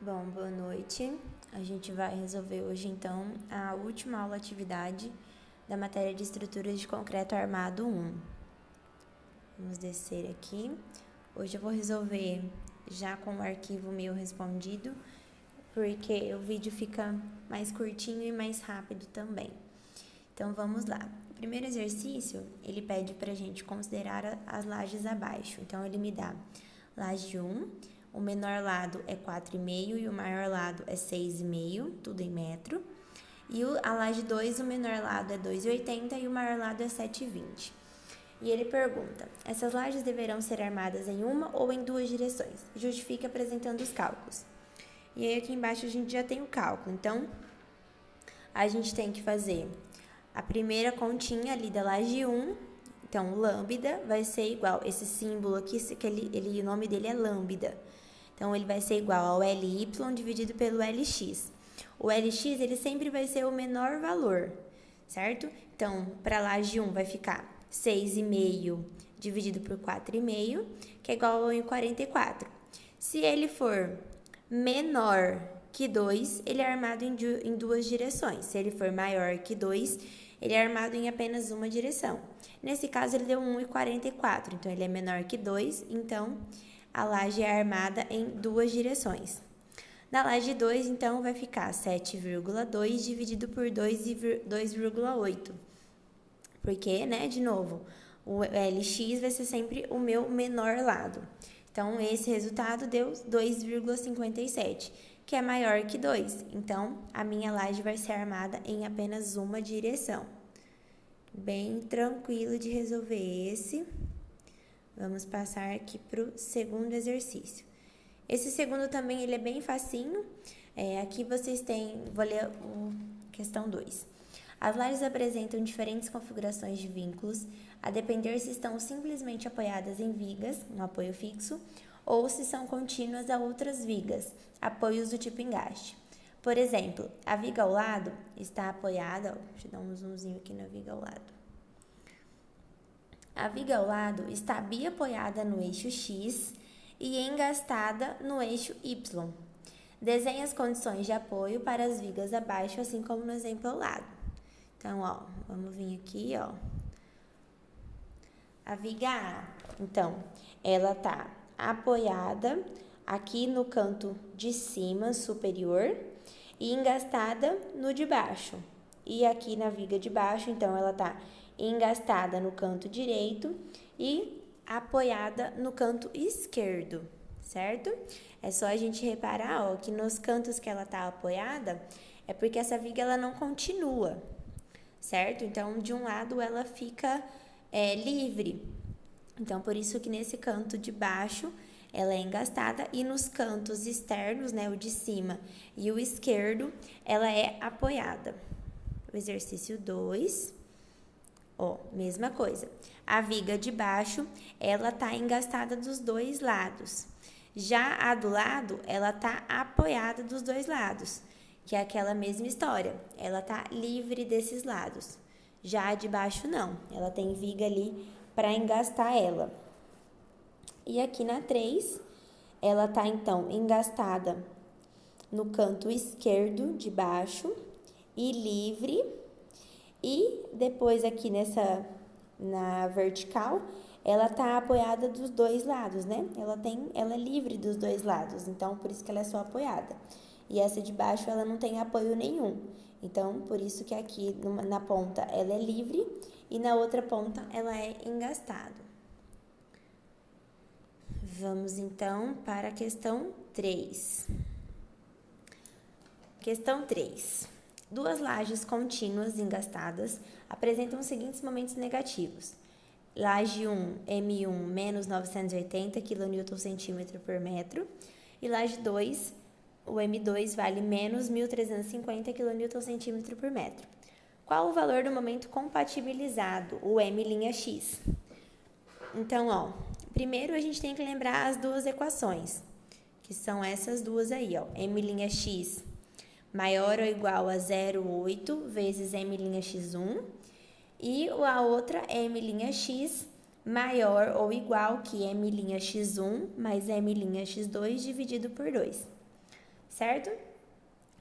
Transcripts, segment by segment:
Bom, boa noite. A gente vai resolver hoje, então, a última aula atividade da matéria de estruturas de concreto armado 1. Vamos descer aqui. Hoje eu vou resolver já com o arquivo meu respondido, porque o vídeo fica mais curtinho e mais rápido também. Então, vamos lá. O primeiro exercício, ele pede pra gente considerar as lajes abaixo. Então, ele me dá laje 1, o menor lado é 4,5 e o maior lado é 6,5, tudo em metro. E a laje 2, o menor lado é 2,80 e o maior lado é 7,20. E ele pergunta, essas lajes deverão ser armadas em uma ou em duas direções? Justifique apresentando os cálculos. E aí aqui embaixo a gente já tem o cálculo, então a gente tem que fazer a primeira continha ali da laje 1, então lambda vai ser igual, esse símbolo aqui, o nome dele é lambda. Então, ele vai ser igual ao LY dividido pelo LX. O LX, ele sempre vai ser o menor valor, certo? Então, para a laje 1 vai ficar 6,5 dividido por 4,5, que é igual a 1,44. Se ele for menor que 2, ele é armado em duas direções. Se ele for maior que 2, ele é armado em apenas uma direção. Nesse caso, ele deu 1,44, então ele é menor que 2, então a laje é armada em duas direções. Na laje 2, então, vai ficar 7,2 dividido por 2,8. Porque, né, de novo, o LX vai ser sempre o meu menor lado. Então, esse resultado deu 2,57, que é maior que 2. Então, a minha laje vai ser armada em apenas uma direção. Bem tranquilo de resolver esse. Vamos passar aqui para o segundo exercício. Esse segundo também ele é bem facinho. Aqui vocês têm, vou ler a questão 2. As lajes apresentam diferentes configurações de vínculos, a depender se estão simplesmente apoiadas em vigas, um apoio fixo, ou se são contínuas a outras vigas, apoios do tipo engaste. Por exemplo, a viga ao lado está apoiada, deixa eu dar um zoomzinho aqui na viga ao lado. A viga ao lado está biapoiada no eixo X e engastada no eixo Y. Desenhe as condições de apoio para as vigas abaixo, assim como no exemplo ao lado. Então, ó, vamos vir aqui, ó. A viga A, então, ela tá apoiada aqui no canto de cima superior e engastada no de baixo. E aqui na viga de baixo, então, ela tá engastada no canto direito e apoiada no canto esquerdo, certo? É só a gente reparar, ó, que nos cantos que ela tá apoiada é porque essa viga ela não continua, certo? Então, de um lado ela fica livre. Então, por isso que nesse canto de baixo ela é engastada e nos cantos externos, né, o de cima e o esquerdo, ela é apoiada. O exercício 2. Ó, mesma coisa. A viga de baixo, ela tá engastada dos dois lados. Já a do lado, ela tá apoiada dos dois lados, que é aquela mesma história. Ela tá livre desses lados. Já a de baixo, não. Ela tem viga ali para engastar ela. E aqui na 3, ela tá, então, engastada no canto esquerdo de baixo e livre. E depois aqui na vertical, ela tá apoiada dos dois lados, né? Ela é livre dos dois lados, então por isso que ela é só apoiada. E essa de baixo, ela não tem apoio nenhum. Então, por isso que aqui na ponta ela é livre e na outra ponta ela é engastada. Vamos então para a questão 3. Questão 3. Duas lajes contínuas engastadas apresentam os seguintes momentos negativos. Laje 1, M1, menos 980 kNm por metro. E laje 2, o M2 vale menos 1.350 kNm por metro. Qual o valor do momento compatibilizado, o M'(x)? Então, ó, primeiro a gente tem que lembrar as duas equações, que são essas duas aí, ó, M'(x) maior ou igual a 0,8 vezes M'(x1) e a outra M'(x) maior ou igual que M'(x1 mais M'(x2 dividido por 2. certo?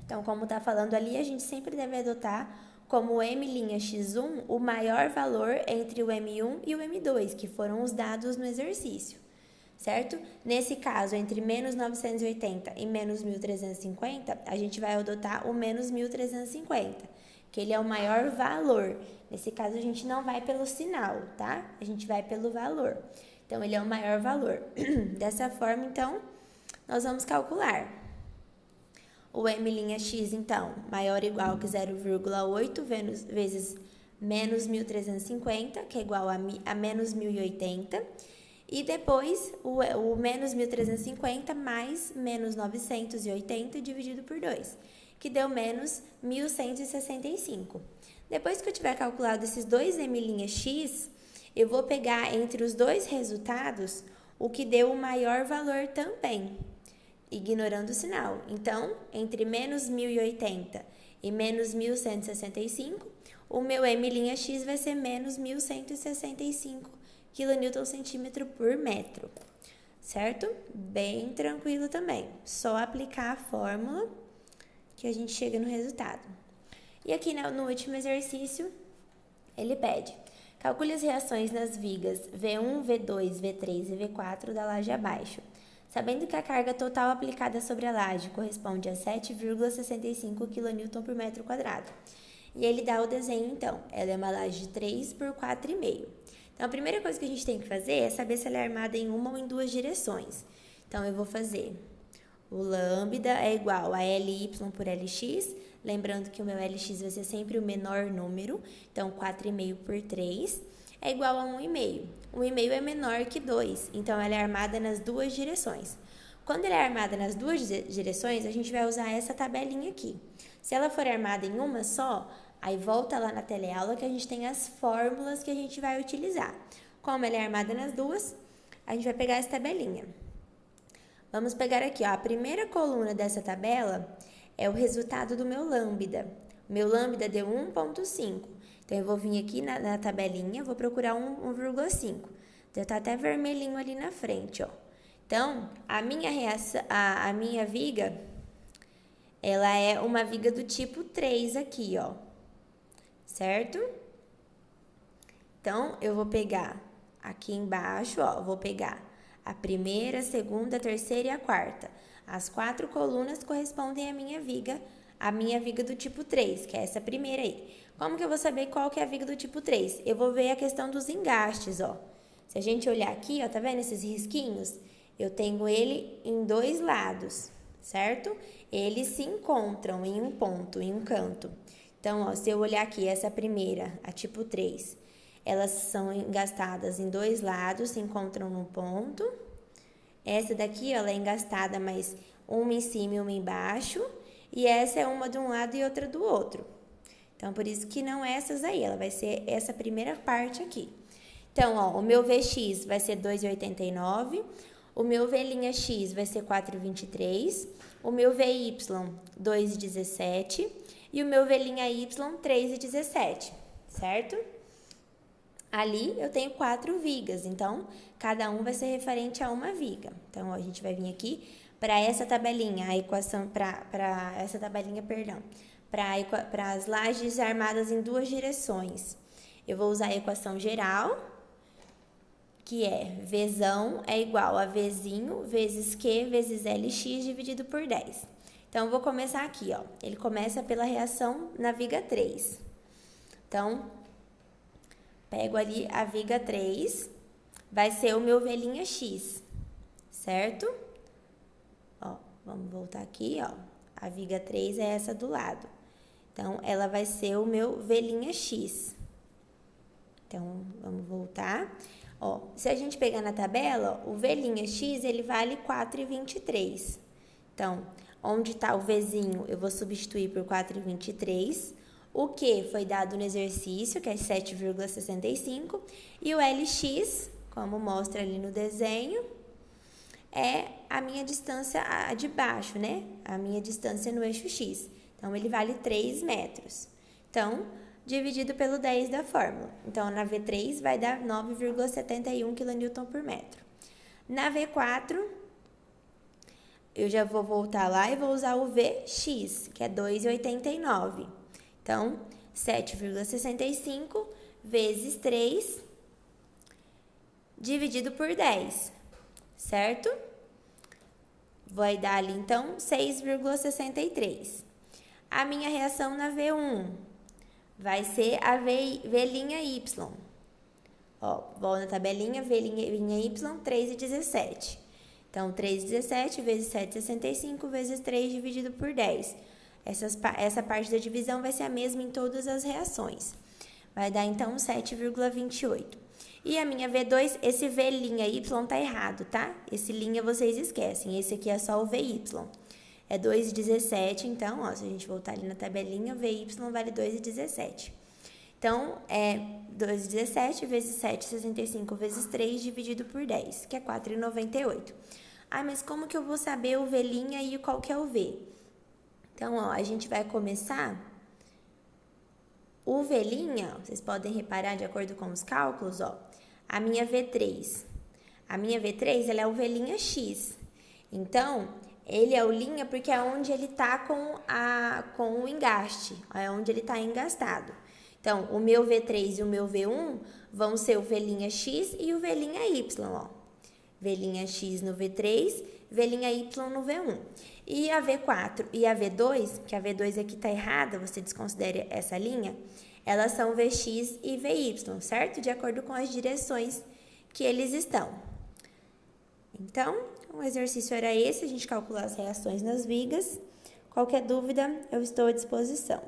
Então, como está falando ali, a gente sempre deve adotar como m'X1 o maior valor entre o M1 e o M2, que foram os dados no exercício, certo? Nesse caso, entre menos 980 e menos 1350, a gente vai adotar o menos 1350, que ele é o maior valor. Nesse caso, a gente não vai pelo sinal, tá? A gente vai pelo valor. Então, ele é o maior valor. Dessa forma, então, nós vamos calcular. O m'X, então, maior ou igual que 0,8 vezes menos 1350, que é igual a menos 1080. E depois, o menos 1350 mais menos 980 dividido por 2, que deu menos 1165. Depois que eu tiver calculado esses dois m'X, eu vou pegar entre os dois resultados o que deu o maior valor também, ignorando o sinal. Então, entre menos 1080 e menos 1165, o meu m'X vai ser menos 1165 kNm por metro, certo? Bem tranquilo também. Só aplicar a fórmula que a gente chega no resultado. E aqui no último exercício, ele pede: calcule as reações nas vigas V1, V2, V3 e V4 da laje abaixo, sabendo que a carga total aplicada sobre a laje corresponde a 7,65 kN por metro quadrado. E ele dá o desenho, então. Ela é uma laje de 3 por 4,5. Então, a primeira coisa que a gente tem que fazer é saber se ela é armada em uma ou em duas direções. Então, eu vou fazer o lambda é igual a Ly por Lx, lembrando que o meu Lx vai ser sempre o menor número, então 4,5 por 3 é igual a 1,5. 1,5 é menor que 2, então ela é armada nas duas direções. Quando ela é armada nas duas direções, a gente vai usar essa tabelinha aqui. Se ela for armada em uma só, aí volta lá na teleaula que a gente tem as fórmulas que a gente vai utilizar. Como ela é armada nas duas, a gente vai pegar essa tabelinha. Vamos pegar aqui, ó, a primeira coluna dessa tabela é o resultado do meu lambda. O meu lambda deu 1,5. Então, eu vou vir aqui na tabelinha, vou procurar 1,5. Já tá até vermelhinho ali na frente, ó. Então, a minha viga, ela é uma viga do tipo 3 aqui, ó. Certo? Então, eu vou pegar aqui embaixo, ó, vou pegar a primeira, a segunda, a terceira e a quarta. As 4 colunas correspondem à minha viga do tipo 3, que é essa primeira aí. Como que eu vou saber qual que é a viga do tipo 3? Eu vou ver a questão dos engastes, ó. Se a gente olhar aqui, ó, tá vendo esses risquinhos? Eu tenho ele em dois lados, certo? Eles se encontram em um ponto, em um canto. Então, ó, se eu olhar aqui, essa primeira, a tipo 3, elas são engastadas em dois lados, se encontram num ponto. Essa daqui, ó, ela é engastada, mas uma em cima e uma embaixo. E essa é uma de um lado e outra do outro. Então, por isso que não é essas aí, ela vai ser essa primeira parte aqui. Então, ó, o meu Vx vai ser 2,89, o meu V'X vai ser 4,23, o meu Vy 2,17 e o meu V'Y 3,17, certo? Ali eu tenho 4 vigas, então cada um vai ser referente a uma viga. Então, ó, a gente vai vir aqui para essa tabelinha, a equação para essa tabelinha, perdão, para as lajes armadas em duas direções. Eu vou usar a equação geral, que é Vzão é igual a Vzinho vezes Q vezes Lx dividido por 10. Então, eu vou começar aqui, ó. Ele começa pela reação na viga 3. Então, pego ali a viga 3, vai ser o meu V'X, certo? Ó, vamos voltar aqui, ó. A viga 3 é essa do lado. Então, ela vai ser o meu V'X. Então, vamos voltar. Ó, se a gente pegar na tabela, ó, o V'X, ele vale 4,23. Então, onde está o Vzinho, eu vou substituir por 4,23. O Q foi dado no exercício, que é 7,65. E o Lx, como mostra ali no desenho, é a minha distância de baixo, né? A minha distância no eixo X. Então, ele vale 3 metros. Então, dividido pelo 10 da fórmula. Então, na V3 vai dar 9,71 kN por metro. Na V4, eu já vou voltar lá e vou usar o Vx, que é 2,89. Então, 7,65 vezes 3 dividido por 10, certo? Vai dar ali, então, 6,63. A minha reação na V1 vai ser a V''Y. Ó, volto na tabelinha, V''Y, 3,17. Então, 3,17 vezes 7,65 vezes 3 dividido por 10. Essa parte da divisão vai ser a mesma em todas as reações. Vai dar, então, 7,28. E a minha V2, esse V'Y tá errado, tá? Esse linha vocês esquecem. Esse aqui é só o VY. É 2,17, então, ó, se a gente voltar ali na tabelinha, VY vale 2,17. Então, é 2,17 vezes 7,65 vezes 3 dividido por 10, que é 4,98. Ah, mas como que eu vou saber o V' e qual que é o V? Então, ó, a gente vai começar... O V', vocês podem reparar de acordo com os cálculos, ó, a minha V3. A minha V3, ela é o V'X. Então, ele é o linha porque é onde ele tá com o engaste, é onde ele tá engastado. Então, o meu V3 e o meu V1 vão ser o V'X e o V'Y, ó. V'X no V3, V'Y no V1. E a V4 e a V2, que a V2 aqui tá errada, você desconsidera essa linha, elas são Vx e Vy, certo? De acordo com as direções que eles estão. Então, o exercício era esse, a gente calcular as reações nas vigas. Qualquer dúvida, eu estou à disposição.